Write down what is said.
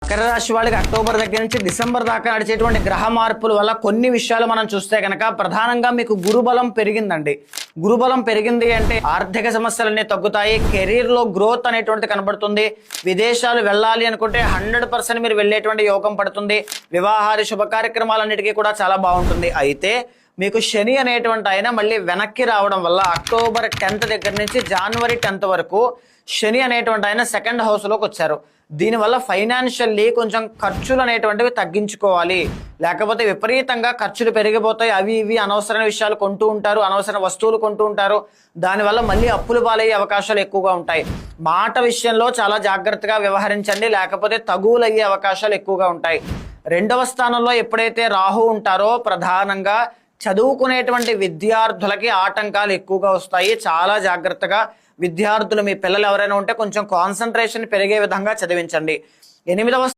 మకర రాశి వాళ్ళకి అక్టోబర్ దగ్గర నుంచి డిసెంబర్ దాకా నడిచేటువంటి గ్రహ మార్పుల వల్ల కొన్ని విషయాలు మనం చూస్తే కనుక ప్రధానంగా మీకు గురుబలం పెరిగిందండి. గురుబలం పెరిగింది అంటే ఆర్థిక సమస్యలన్నీ తగ్గుతాయి, కెరీర్ లో గ్రోత్ అనేటువంటి కనబడుతుంది. విదేశాలు వెళ్ళాలి అనుకుంటే 100% మీరు వెళ్ళేటువంటి యోగం పడుతుంది. వివాహాది శుభ కార్యక్రమాలన్నిటికీ కూడా చాలా బాగుంటుంది. అయితే మీకు శని అనేటువంటి ఆయన మళ్ళీ వెనక్కి రావడం వల్ల అక్టోబర్ 10th దగ్గర నుంచి జనవరి 10th వరకు శని అనేటువంటి ఆయన సెకండ్ హౌస్ లోకి వచ్చారు. దీనివల్ల ఫైనాన్షియల్లీ కొంచెం ఖర్చులు అనేటువంటివి తగ్గించుకోవాలి, లేకపోతే విపరీతంగా ఖర్చులు పెరిగిపోతాయి. అవి ఇవి అనవసరమైన విషయాలు కొంటూ ఉంటారు, అనవసర వస్తువులు కొంటూ ఉంటారు. దానివల్ల మళ్ళీ అప్పులు పాలయ్యే అవకాశాలు ఎక్కువగా ఉంటాయి. మాట విషయంలో చాలా జాగ్రత్తగా వ్యవహరించండి, లేకపోతే తగువులయ్యే అవకాశాలు ఎక్కువగా ఉంటాయి. రెండవ స్థానంలో ఎప్పుడైతే రాహు ఉంటారో ప్రధానంగా చదువుకునేటువంటి విద్యార్థులకి ఆటంకాలు ఎక్కువగా వస్తాయి. చాలా జాగ్రత్తగా విద్యార్థులు, మీ పిల్లలు ఎవరైనా ఉంటే కొంచెం కాన్సన్ట్రేషన్ పెరిగే విధంగా చదివించండి. 8వ